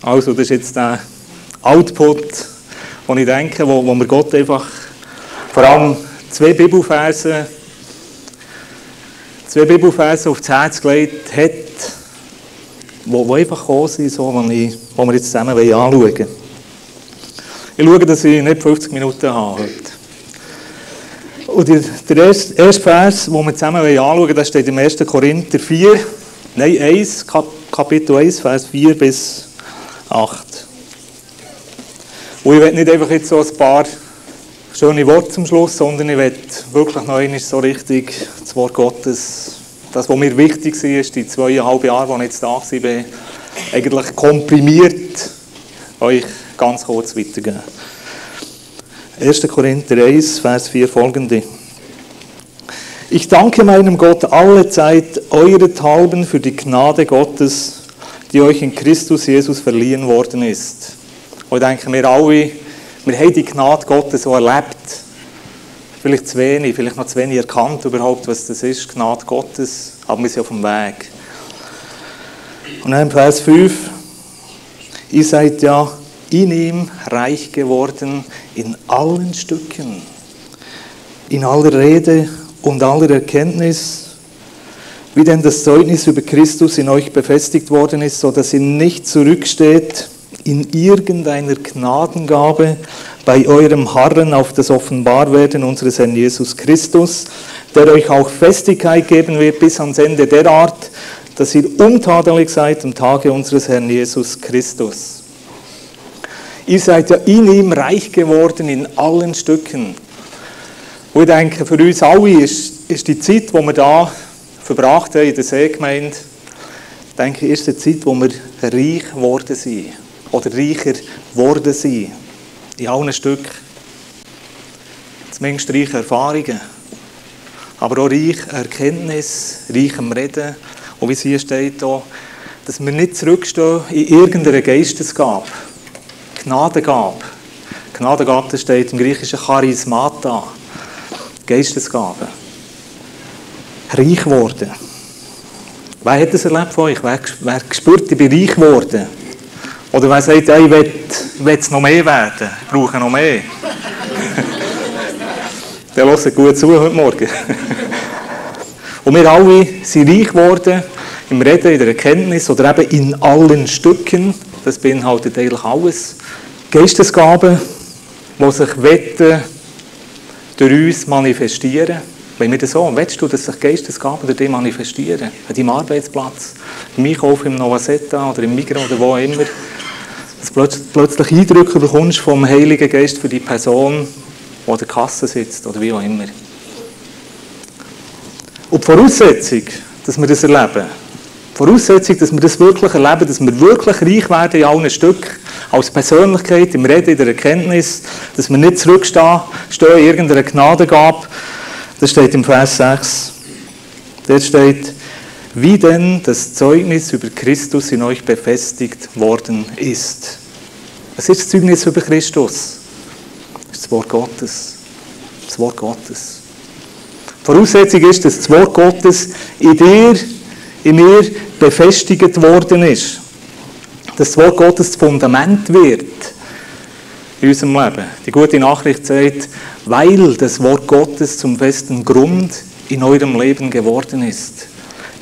Also, das ist jetzt der Output, wo ich denke, wo mir Gott einfach vor allem zwei Bibelverse aufs Herz gelegt hat, die einfach gekommen sind, so, die wir jetzt zusammen anschauen wollen. Ich schaue, dass ich nicht 50 Minuten habe heute. Und der erste Vers, den wir zusammen anschauen wollen, das steht im 1. Korinther 1, Kapitel 1, Vers 4 bis 8. Und ich will nicht einfach jetzt so ein paar schöne Worte zum Schluss, sondern ich will wirklich noch einmal so richtig das Wort Gottes, das, was mir wichtig war, ist die 2,5 Jahre, die ich jetzt da war, eigentlich komprimiert euch ganz kurz weitergeben. 1. Korinther 1, Vers 4 folgende. Ich danke meinem Gott alle Zeit eurethalben für die Gnade Gottes, die euch in Christus Jesus verliehen worden ist. Und ich denke, wir alle, wir haben die Gnade Gottes so erlebt. Vielleicht zu wenig, vielleicht noch zu wenig erkannt überhaupt, was das ist, Gnade Gottes, aber wir sind auf dem Weg. Und dann im Vers 5, ihr seid ja in ihm reich geworden in allen Stücken, in aller Rede und aller Erkenntnis, wie denn das Zeugnis über Christus in euch befestigt worden ist, so dass ihr nicht zurücksteht in irgendeiner Gnadengabe bei eurem Harren auf das Offenbarwerden unseres Herrn Jesus Christus, der euch auch Festigkeit geben wird bis ans Ende derart, dass ihr untadelig seid am Tage unseres Herrn Jesus Christus. Ihr seid ja in ihm reich geworden in allen Stücken. Und ich denke, für uns alle ist die Zeit, die wir da verbracht haben in der Seegemeinde, denke ich, ist die Zeit, wo wir reich geworden sind. Oder reicher geworden sind. In allen Stücken. Zumindest reiche Erfahrungen. Aber auch reich Erkenntnis, reich am Reden. Und wie es hier steht, auch, dass wir nicht zurückstehen in irgendeiner Geistesgabe. Gnadengabe. Gnadengabe, das steht im Griechischen Charismata. Geistesgabe. Reich geworden. Wer hat das erlebt von euch? Wer gespürt, ich bin reich geworden? Oder wer sagt, ja, ich will es noch mehr werden, ich brauche noch mehr. Der hört gut zu heute Morgen. Und wir alle sind reich geworden im Reden, in der Erkenntnis oder eben in allen Stücken. Das beinhaltet eigentlich alles. Geistesgaben, die sich durch uns manifestieren. Wenn wir das so, willst du, dass sich Geistesgaben durch dich manifestieren? An deinem Arbeitsplatz, im Einkauf, im Novasetta oder im Migros oder wo immer. Dass du plötzlich Eindrücke bekommst vom Heiligen Geist für die Person, die an der Kasse sitzt oder wie auch immer. Und die Voraussetzung, dass wir das erleben, die Voraussetzung, dass wir das wirklich erleben, dass wir wirklich reich werden in allen Stücken, als Persönlichkeit, im Reden, in der Erkenntnis, dass wir nicht zurückstehen in irgendeiner Gnadengabe, das steht im Vers 6. Dort steht, wie denn das Zeugnis über Christus in euch befestigt worden ist. Was ist das Zeugnis über Christus? Das ist das Wort Gottes. Das Wort Gottes. Die Voraussetzung ist, dass das Wort Gottes in dir, in mir befestigt worden ist. Dass das Wort Gottes das Fundament wird in unserem Leben. Die gute Nachricht sagt, weil das Wort Gottes zum festen Grund in eurem Leben geworden ist.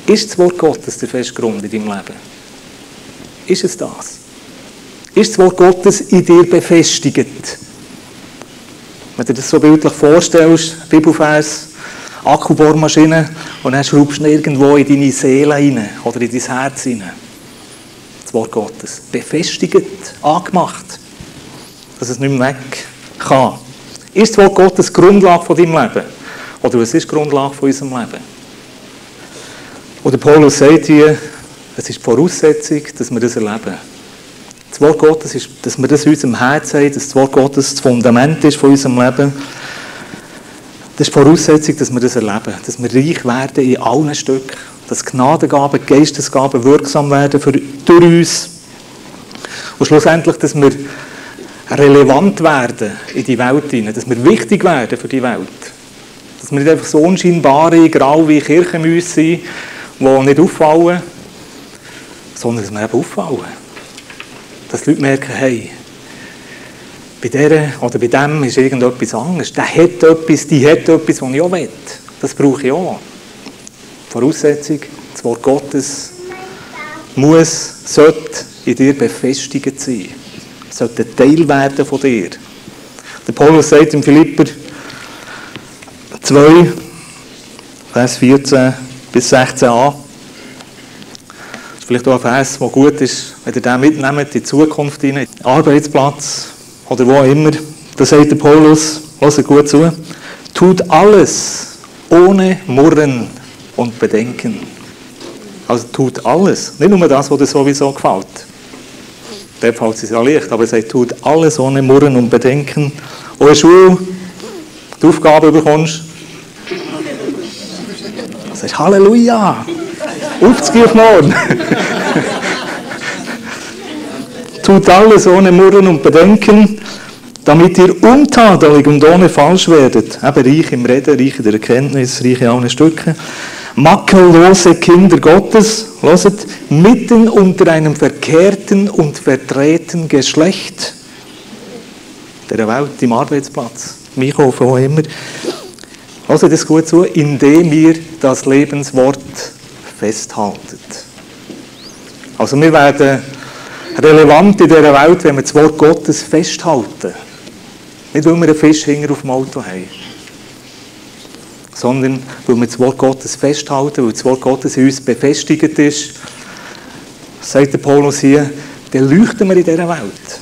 Ist das Wort Gottes der feste Grund in deinem Leben? Ist es das? Ist das Wort Gottes in dir befestigt? Wenn du dir das so bildlich vorstellst, Bibelvers, Akkubohrmaschine, und dann schraubst du irgendwo in deine Seele rein oder in dein Herz rein. Das Wort Gottes. Befestigt, angemacht, dass es nicht mehr weg kann. Ist das Wort Gottes die Grundlage von deinem Leben? Oder was ist die Grundlage von unserem Leben? Oder Paulus sagt hier, es ist die Voraussetzung, dass wir das erleben. Das Wort Gottes ist, dass wir das in unserem Herzen haben, dass das Wort Gottes das Fundament ist von unserem Leben. Das ist die Voraussetzung, dass wir das erleben. Dass wir reich werden in allen Stücken. Dass Gnadengaben, Geistesgaben wirksam werden durch uns. Und schlussendlich, dass wir relevant werden in die Welt hinein. Dass wir wichtig werden für die Welt. Dass wir nicht einfach so unscheinbare, graue Kirchenmäuse sind, die nicht auffallen, sondern dass wir eben auffallen. Dass die Leute merken, hey, bei der oder bei dem ist irgendetwas anderes. Der hat etwas, die hat etwas, was ich auch will. Das brauche ich auch. Voraussetzung, das Wort Gottes sollte in dir befestigt sein. Sollte ein Teil werden von dir. Der Paulus sagt in Philipper 2, Vers 14 bis 16a, vielleicht auch ein Vers, der gut ist, wenn ihr den mitnehmt in die Zukunft hinein, Arbeitsplatz oder wo auch immer. Da sagt der Paulus, hört gut zu, tut alles ohne Murren und Bedenken. Also tut alles, nicht nur das, was dir sowieso gefällt. Der fällt es ja leicht, aber er sagt, tut alles ohne Murren und Bedenken. Auch in der Schule, die Aufgabe bekommst, du sagst Halleluja, aufzugehen auf morgen. Tut alles ohne Murren und Bedenken, damit ihr untadelig und ohne falsch werdet. Eben reich im Reden, reich in der Erkenntnis, reich in allen Stücken. Makellose Kinder Gottes, hört, mitten unter einem verkehrten und verdrehten Geschlecht der Welt, im Arbeitsplatz, im Einkaufen, wo immer. Hört das gut zu, indem ihr das Lebenswort festhaltet. Also wir werden relevant in dieser Welt, wenn wir das Wort Gottes festhalten. Nicht, weil wir einen Fischhänger auf dem Auto haben, sondern weil wir das Wort Gottes festhalten, weil das Wort Gottes in uns befestigt ist, sagt der Paulus hier, dann leuchten wir in dieser Welt.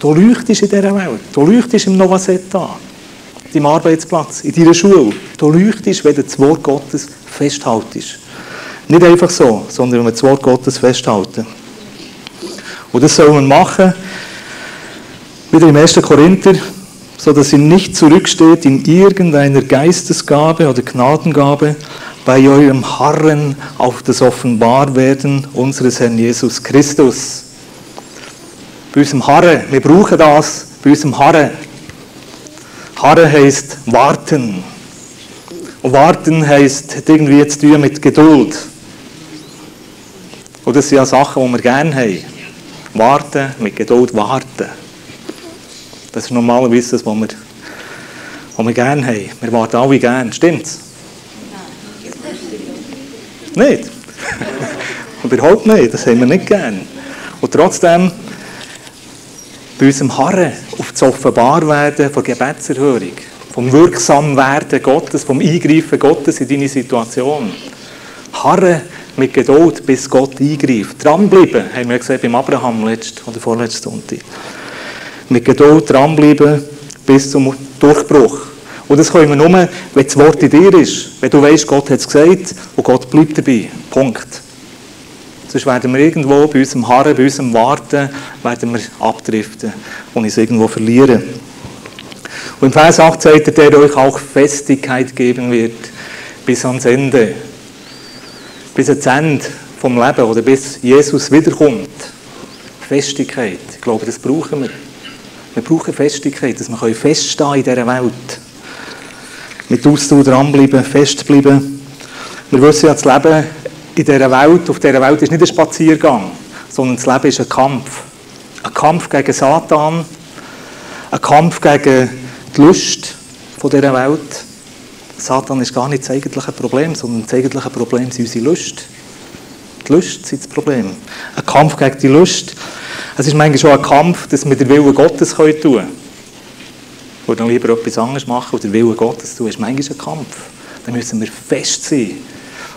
Du leuchtest in dieser Welt. Du leuchtest im Nova Zeta, deinem Arbeitsplatz, in deiner Schule. Du leuchtest, wenn du das Wort Gottes festhaltest. Nicht einfach so, sondern wenn wir das Wort Gottes festhalten. Und das soll man machen, wieder im 1. Korinther, so dass ihr nicht zurücksteht in irgendeiner Geistesgabe oder Gnadengabe bei eurem Harren auf das Offenbarwerden unseres Herrn Jesus Christus. Bei unserem Harren, wir brauchen das, bei unserem Harren. Harren heisst warten. Und warten heisst, hat irgendwie zu tun mit Geduld. Und das sind ja Sachen, die wir gerne haben. Warten, mit Geduld warten. Das ist normalerweise das, was wir gerne haben. Wir warten alle gerne. Stimmt's? Nicht? Überhaupt nicht. Das haben wir nicht gern. Und trotzdem, bei unserem Harren auf das Offenbarwerden von Gebetserhörung, vom Wirksamwerden Gottes, vom Eingreifen Gottes in deine Situation. Harren mit Geduld, bis Gott eingreift. Dranbleiben, haben wir gesehen beim Abraham letzten oder vorletzten Sonntag. Mit Geduld dranbleiben bis zum Durchbruch. Und das können wir nur, wenn das Wort in dir ist. Wenn du weißt, Gott hat es gesagt und Gott bleibt dabei. Punkt. Sonst werden wir irgendwo bei unserem Harren, bei unserem Warten, werden wir abdriften und uns irgendwo verlieren. Und im Vers 8 sagt er, der euch auch Festigkeit geben wird bis ans Ende. Bis ans Ende vom Leben oder bis Jesus wiederkommt. Festigkeit. Ich glaube, das brauchen wir. Wir brauchen Festigkeit, dass wir feststehen in dieser Welt. Mit Ausdauer dranbleiben, festbleiben. Wir wissen ja, das Leben in dieser Welt, auf dieser Welt ist nicht ein Spaziergang, sondern das Leben ist ein Kampf. Ein Kampf gegen Satan, ein Kampf gegen die Lust von dieser Welt. Satan ist gar nicht das eigentliche Problem, sondern das eigentliche Problem ist unsere Lust. Die Lust ist das Problem. Ein Kampf gegen die Lust. Es ist manchmal schon ein Kampf, dass wir den Willen Gottes tun können. Oder dann lieber etwas anderes machen und den Willen Gottes tun. Das ist manchmal ein Kampf. Da müssen wir fest sein.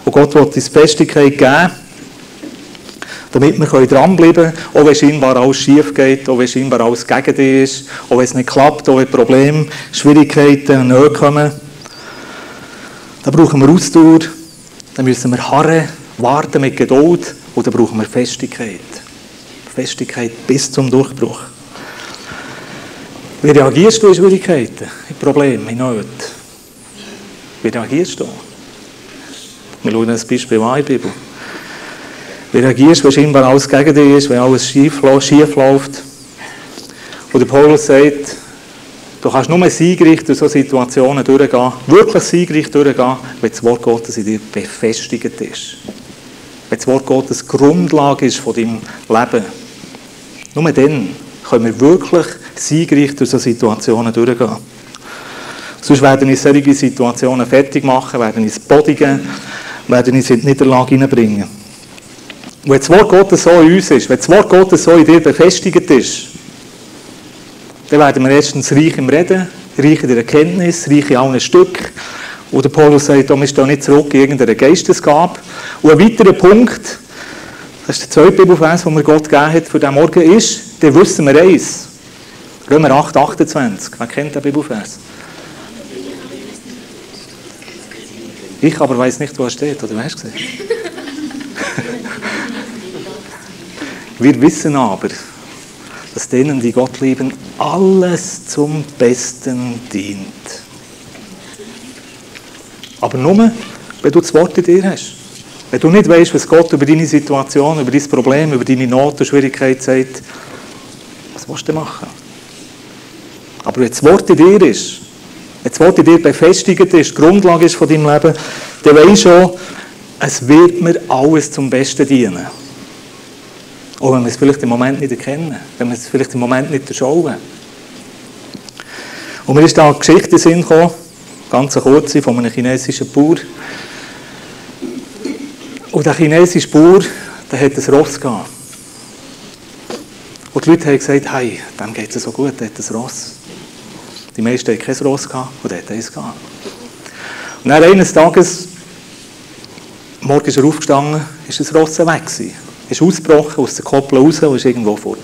Und Gott will uns Festigkeit geben, damit wir dranbleiben können, auch wenn scheinbar alles schief geht, auch wenn scheinbar alles gegen dich ist, auch wenn es nicht klappt, auch wenn Probleme, Schwierigkeiten näher kommen. Da brauchen wir Ausdauer, dann müssen wir harren, warten mit Geduld und dann brauchen wir Festigkeit. Festigkeit bis zum Durchbruch. Wie reagierst du in Schwierigkeiten, in Problemen, in Not? Wie reagierst du? Wir schauen ein Beispiel an in der Bibel. Wie reagierst du, wenn scheinbar alles gegen dich ist, wenn alles schief läuft? Und der Paulus sagt, du kannst nur siegreich durch solche Situationen durchgehen, wirklich siegreich durchgehen, wenn das Wort Gottes in dir befestigt ist. Wenn das Wort Gottes Grundlage ist von deinem Leben. Nur dann können wir wirklich siegreich durch solche Situationen durchgehen. Sonst werden uns solche Situationen fertig machen, werden uns bodigen, werden uns in die Niederlage hineinbringen. Und wenn das Wort Gottes so in uns ist, wenn das Wort Gottes so in dir befestigt ist, dann werden wir erstens reich im Reden, reich in der Erkenntnis, reich in allen Stücken. Und der Paulus sagt, wir stehen nicht zurück in irgendeiner Geistesgabe. Und ein weiterer Punkt, das ist der zweite Bibelvers, den mir Gott gegeben hat für diesen Morgen, ist, dann wissen wir eins. Römer 8, 28. Wer kennt den Bibelvers? Ich aber weiss nicht, wo er steht, oder wer hast du gesehen? Wir wissen aber, dass denen, die Gott lieben, alles zum Besten dient. Aber nur, wenn du das Wort in dir hast. Wenn du nicht weißt, was Gott über deine Situation, über dein Problem, über deine Not und Schwierigkeit sagt, was willst du machen? Aber wenn das Wort in dir ist, wenn das Wort in dir befestigt ist, die Grundlage ist von deinem Leben, dann weisst du schon, es wird mir alles zum Besten dienen. Auch wenn wir es vielleicht im Moment nicht erkennen, wenn wir es vielleicht im Moment nicht erschauen. Und mir ist da eine Geschichte in den Sinn gekommen, ganz eine kurze, von einem chinesischen Bauer. Und der chinesische Bauer, der hat ein Ross gehabt. Und die Leute haben gesagt, hey, dem geht es so gut, der hat ein Ross. Die meisten hatten kein Ross gehabt und der hat eins gehabt. Und dann eines Tages, morgen ist er aufgestanden, ist das Ross weg gewesen. Ist ausgebrochen, aus der Koppel raus und ist irgendwo fort.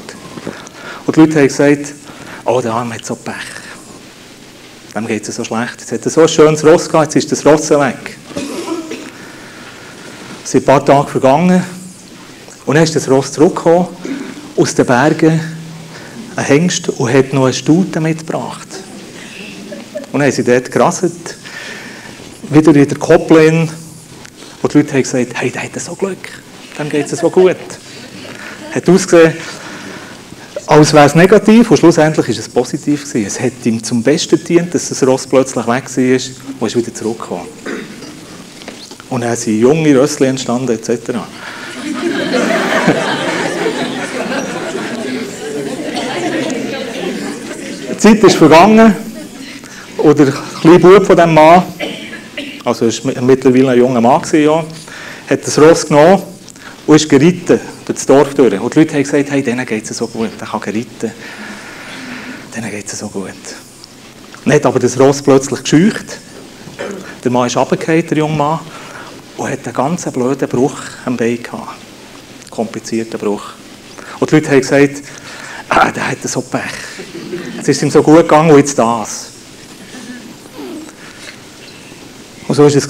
Und die Leute haben gesagt, oh, der Arme hat so Pech. Dem geht es so schlecht. Jetzt hat er so ein schönes Ross gehabt, jetzt ist das Ross weg. Es sind ein paar Tage vergangen und dann ist das Ross zurückgekommen, aus den Bergen, ein Hengst, und hat noch eine Stute mitgebracht. Und dann haben sie dort gerasselt, wieder in der Koppel, und die Leute haben gesagt, hey, der hat so Glück. Dem geht es so gut. Hat ausgesehen, als wäre es negativ, und schlussendlich war es positiv gewesen. Es hat ihm zum Besten gedient, dass das Ross plötzlich weg war und ist wieder zurückgekommen. Und dann sind junge Rössli entstanden, etc. Die Zeit ist vergangen und der kleine Bub von diesem Mann, also er war mittlerweile ein junger Mann, ja, hat das Ross genommen und ist geritten durch das Dorf durch. Und die Leute haben gesagt, hey, denen geht es so gut, der kann reiten. Denen geht es so gut. Dann hat aber das Ross plötzlich gescheucht. Der Mann ist runtergefallen, der junge Mann, und hat einen ganz blöden Bruch am Bein gehabt. Einen komplizierten Bruch. Und die Leute haben gesagt, der hat so Pech. Es ist ihm so gut gegangen, und jetzt das. Und so war es.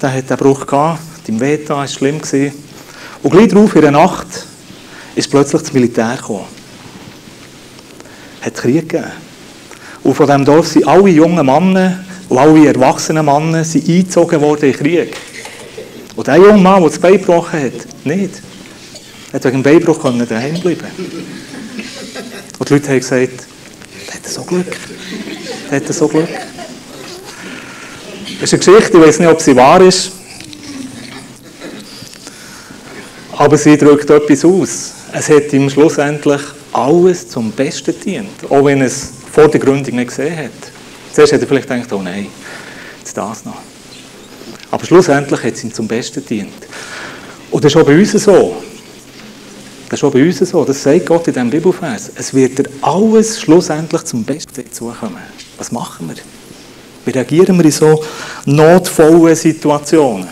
Der hat den Bruch gehabt, ihm wehgetan, es war schlimm. Und gleich darauf, in der Nacht, ist plötzlich das Militär gekommen. Hat Krieg gegeben. Und von diesem Dorf sind alle jungen Männer und alle erwachsenen Männer sind eingezogen worden in den Krieg. Und der junge Mann, der das Bein gebrochen hat, nicht. Er hat wegen dem Beinbruch daheim bleiben. Und die Leute haben gesagt, der hat so Glück. Der hat so Glück. Das ist eine Geschichte, ich weiß nicht, ob sie wahr ist. Aber sie drückt etwas aus. Es hat ihm schlussendlich alles zum Besten gedient. Auch wenn er es vor der Gründung nicht gesehen hat. Zuerst hat er vielleicht gedacht, oh nein, jetzt das noch. Aber schlussendlich hat es ihm zum Besten gedient. Und das ist auch bei uns so. Das ist auch bei uns so. Das sagt Gott in diesem Bibelvers. Es wird dir alles schlussendlich zum Besten zukommen. Was machen wir? Wie reagieren wir in so notvollen Situationen?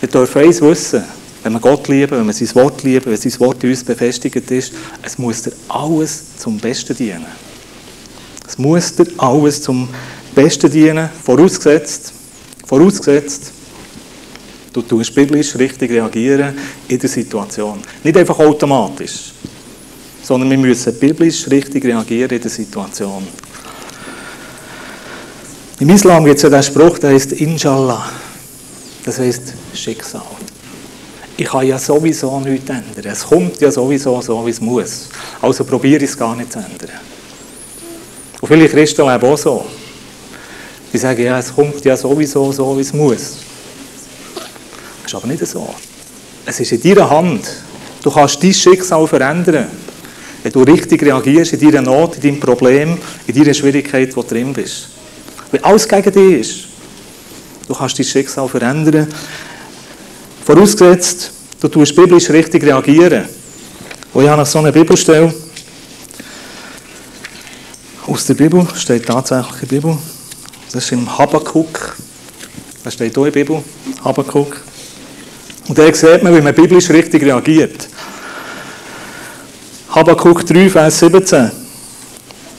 Wir dürfen eins wissen. Wenn wir Gott lieben, wenn wir sein Wort lieben, wenn sein Wort in uns befestigt ist, es muss dir alles zum Besten dienen. Es muss dir alles zum Besten dienen, vorausgesetzt, du tust biblisch richtig reagieren in der Situation. Nicht einfach automatisch, sondern wir müssen biblisch richtig reagieren in der Situation. Im Islam gibt es ja den Spruch, der heißt Inshallah. Das heisst Schicksal. Ich kann ja sowieso nichts ändern. Es kommt ja sowieso so, wie es muss. Also probiere ich es gar nicht zu ändern. Und viele Christen leben auch so. Die sagen, ja, es kommt ja sowieso so, wie es muss. Das ist aber nicht so. Es ist in deiner Hand. Du kannst dein Schicksal verändern. wenn du richtig reagierst in deiner Not, in deinem Problem, in deiner Schwierigkeit, wo du drin bist. Wenn alles gegen dich ist, du kannst dein Schicksal verändern. Vorausgesetzt, du tust biblisch richtig reagieren. Und ich habe noch so eine Bibelstelle aus der Bibel, steht tatsächlich in der Bibel. Das ist im Habakuk. Das steht auch in der Bibel, Habakuk. Und da sieht man, wie man biblisch richtig reagiert. Habakuk 3, Vers 17.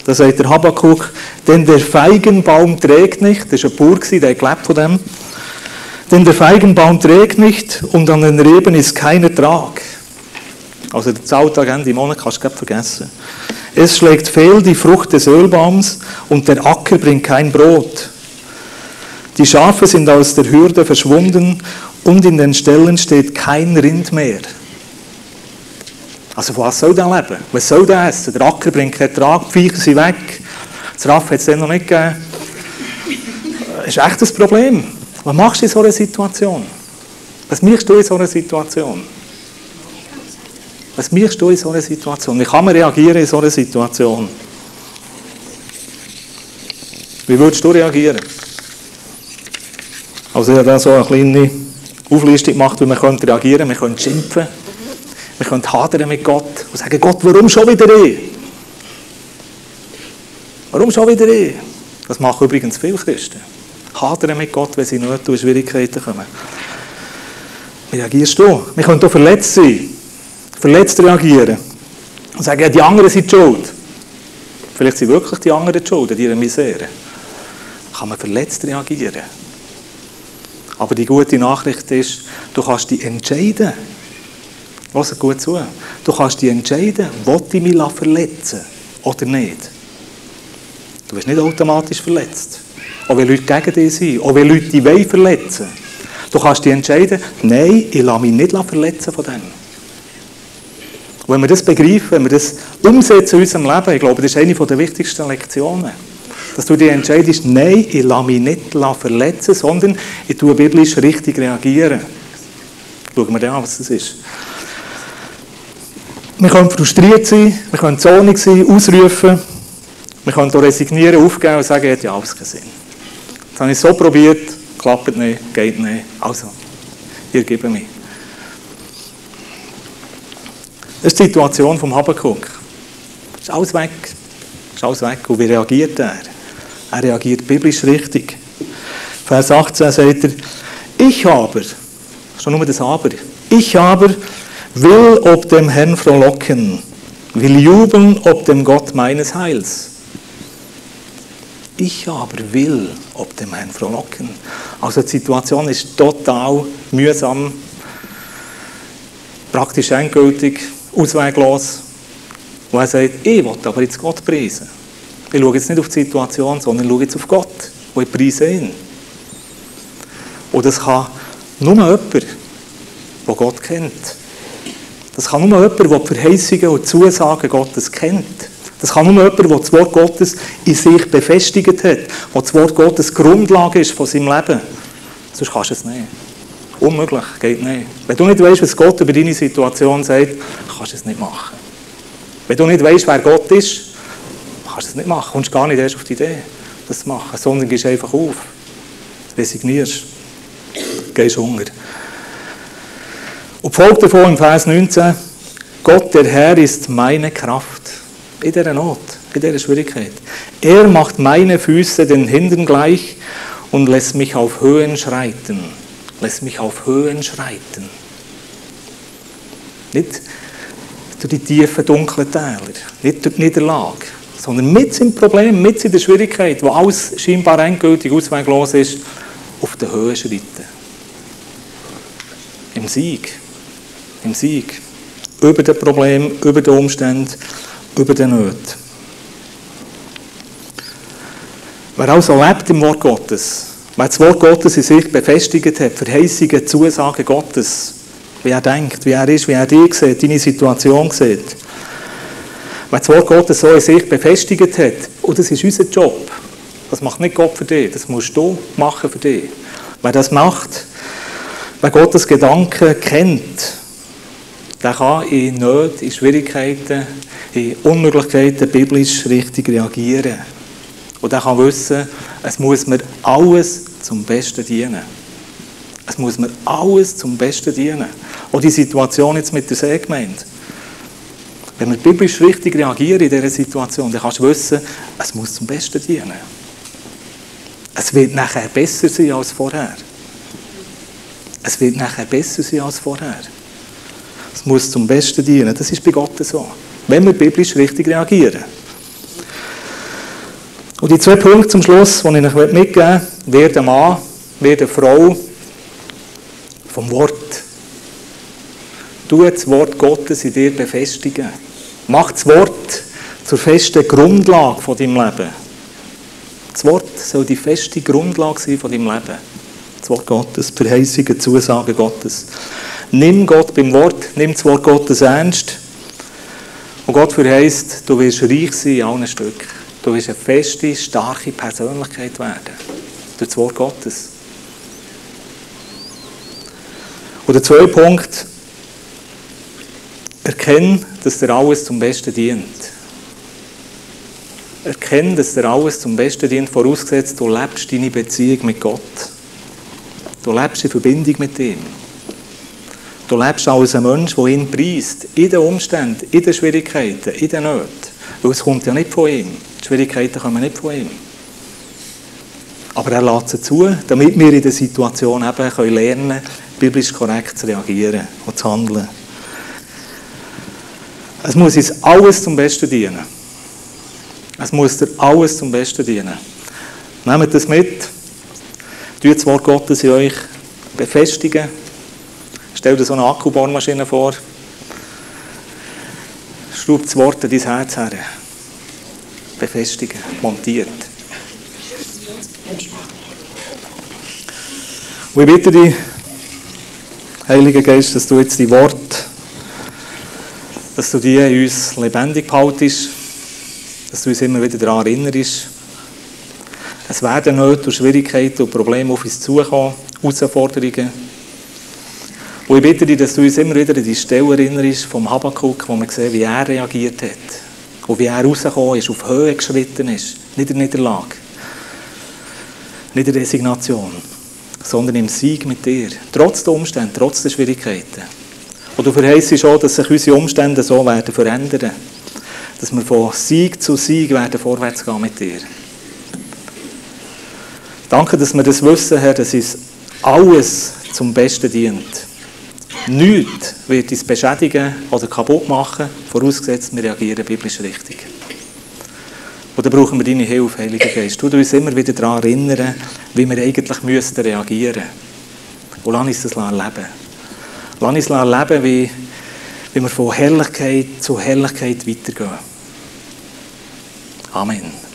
Da sagt der Habakuk, denn der Feigenbaum trägt nicht, das war ein Bauer, der hat gelebt von dem, denn der Feigenbaum trägt nicht und an den Reben ist kein Ertrag. Also der Zahltag Ende Monat kannst du gerade vergessen. Es schlägt fehl die Frucht des Ölbaums und der Acker bringt kein Brot. Die Schafe sind aus der Hürde verschwunden und in den Ställen steht kein Rind mehr. Also von was soll der leben? Was soll der essen? Der Acker bringt keinen Ertrag, die Viecher sind weg. Das Raff hat es dann noch nicht gegeben. Das ist echt ein Problem. Was machst du in so einer Situation? Was machst du in so einer Situation? Was machst du in so einer Situation? Wie kann man reagieren in so einer Situation? Wie würdest du reagieren? Also ich habe da so eine kleine Auflistung gemacht, wie man reagieren könnte. Man könnte schimpfen. Wir können hadern mit Gott und sagen, Gott, warum schon wieder ich? Warum schon wieder ich? Das machen übrigens viele Christen. Hadern mit Gott, wenn sie Nöte und Schwierigkeiten kommen. Wie reagierst du? Wir können auch verletzt sein. Verletzt reagieren. Und sagen, ja, die anderen sind schuld. Vielleicht sind wirklich die anderen schuld, die ihre Misere. Kann man verletzt reagieren. Aber die gute Nachricht ist, du kannst dich entscheiden. Hör gut zu. Du kannst dich entscheiden, will ich mich verletzen oder nicht. Du wirst nicht automatisch verletzt. Auch wenn Leute gegen dich sind, auch wenn Leute dich verletzen wollen. Du kannst dich entscheiden, nein, ich lasse mich nicht verletzen von dem. Und wenn wir das begreifen, wenn wir das umsetzen in unserem Leben, ich glaube, das ist eine der wichtigsten Lektionen, dass du dich entscheidest, nein, ich lasse mich nicht verletzen, sondern ich tue biblisch richtig reagieren. Schauen wir dann an, was das ist. Wir können frustriert sein, wir können zornig sein, ausrufen, wir können auch resignieren, aufgeben und sagen, hat ja alles keinen Sinn. Das habe ich so probiert, klappt nicht, geht nicht, also, ich gebe mich. Das ist die Situation vom Habakuk. Ist alles weg. Ist alles weg. Und wie reagiert er? Er reagiert biblisch richtig. Vers 18 sagt er, ich aber, schon nur das Aber, ich aber will ob dem Herrn frohlocken, will jubeln ob dem Gott meines Heils. Ich aber will ob dem Herrn frohlocken. Also die Situation ist total mühsam, praktisch endgültig, ausweglos. Und er sagt, ich will aber jetzt Gott preisen. Ich schaue jetzt nicht auf die Situation, sondern ich schaue jetzt auf Gott. Und ich preise ihn. Und das kann nur jemand, der Gott kennt. Das kann nur jemand, der die Verheißungen und Zusagen Gottes kennt. Das kann nur jemand, der das Wort Gottes in sich befestigt hat, wo das Wort Gottes Grundlage ist von seinem Leben. Sonst kannst du es nicht. Unmöglich, geht nicht. Wenn du nicht weißt, was Gott über deine Situation sagt, kannst du es nicht machen. Wenn du nicht weißt, wer Gott ist, kannst du es nicht machen. Du kommst gar nicht erst auf die Idee, das zu machen, sondern gehst einfach auf. Resignierst. Gehst unter. Und folgt davon im Vers 19, Gott, der Herr, ist meine Kraft. In dieser Not, in dieser Schwierigkeit. Er macht meine Füße den Hindern gleich und lässt mich auf Höhen schreiten. Lässt mich auf Höhen schreiten. Nicht durch die tiefen, dunklen Täler, nicht durch die Niederlage, sondern mit im Problem, mit in der Schwierigkeit, wo alles scheinbar endgültig ausweglos ist, auf den Höhen schreiten. Im Sieg. Im Sieg. Über das Problem, über die Umstände, über die Nöte. Wer also lebt im Wort Gottes, wer das Wort Gottes in sich befestigt hat, Verheißungen, Zusagen Gottes, wie er denkt, wie er ist, wie er dich sieht, deine Situation sieht. Wer das Wort Gottes so in sich befestigt hat, und das ist unser Job, das macht nicht Gott für dich, das musst du machen für dich. Wer das macht, wer Gottes Gedanken kennt, der kann in Nöten, in Schwierigkeiten, in Unmöglichkeiten biblisch richtig reagieren. Und der kann wissen, es muss mir alles zum Besten dienen. Es muss mir alles zum Besten dienen. Auch die Situation jetzt mit der Seegemeinde. Wenn wir biblisch richtig reagieren in dieser Situation, dann kannst du wissen, es muss zum Besten dienen. Es wird nachher besser sein als vorher. Es wird nachher besser sein als vorher. Es muss zum Besten dienen. Das ist bei Gott so. Wenn wir biblisch richtig reagieren. Und die 2 Punkte zum Schluss, die ich euch mitgeben möchte, wird ein Mann, wird eine Frau vom Wort. Tu das Wort Gottes in dir befestigen. Mach das Wort zur festen Grundlage von deinem Leben. Das Wort soll die feste Grundlage sein von deinem Leben. Das Wort Gottes, Verheißungen, Zusagen Gottes. Nimm Gott beim Wort, nimm das Wort Gottes ernst. Und Gott verheißt, du wirst reich sein in allen Stücken. Du wirst eine feste, starke Persönlichkeit werden. Durch das Wort Gottes. Und der 2. Punkt, erkenne, dass dir alles zum Besten dient. Erkenne, dass dir alles zum Besten dient, vorausgesetzt, du lebst deine Beziehung mit Gott. Du lebst in Verbindung mit ihm. Du lebst als ein Mensch, der ihn preist, in den Umständen, in den Schwierigkeiten, in den Nöten. Weil es kommt ja nicht von ihm. Die Schwierigkeiten kommen nicht von ihm. Aber er lässt sie zu, damit wir in der Situation eben lernen können, biblisch korrekt zu reagieren und zu handeln. Es muss uns alles zum Besten dienen. Es muss dir alles zum Besten dienen. Nehmt das mit. Tut das Wort Gottes in euch befestigen. Stell dir so eine Akkubohrmaschine vor. Schraub das Wort an dein Herz her. Befestigen, montiert. Und ich bitte dich, Heiliger Geist, dass du jetzt die Worte, dass du die in uns lebendig behaltest, dass du uns immer wieder daran erinnerst. Es werden Nöte und Schwierigkeiten und Probleme auf uns zukommen, Herausforderungen. Und ich bitte dich, dass du uns immer wieder an die Stelle erinnerst vom Habakuk, wo wir sehen, wie er reagiert hat. Und wie er rausgekommen ist, auf Höhe geschritten ist. Nicht in der Niederlage. Nicht in der Resignation. Sondern im Sieg mit dir. Trotz der Umstände, trotz der Schwierigkeiten. Und du verheißt auch, dass sich unsere Umstände so werden verändern. Dass wir von Sieg zu Sieg werden vorwärts gehen mit dir. Danke, dass wir das wissen, Herr, dass uns alles zum Besten dient. Nichts wird uns beschädigen oder kaputt machen, vorausgesetzt, wir reagieren biblisch richtig. Und dann brauchen wir deine Hilfe, Heiliger Geist. Du uns immer wieder daran erinnern, wie wir eigentlich reagieren müssen. Und lass uns das erleben. Lass uns erleben, wie wir von Herrlichkeit zu Herrlichkeit weitergehen. Amen.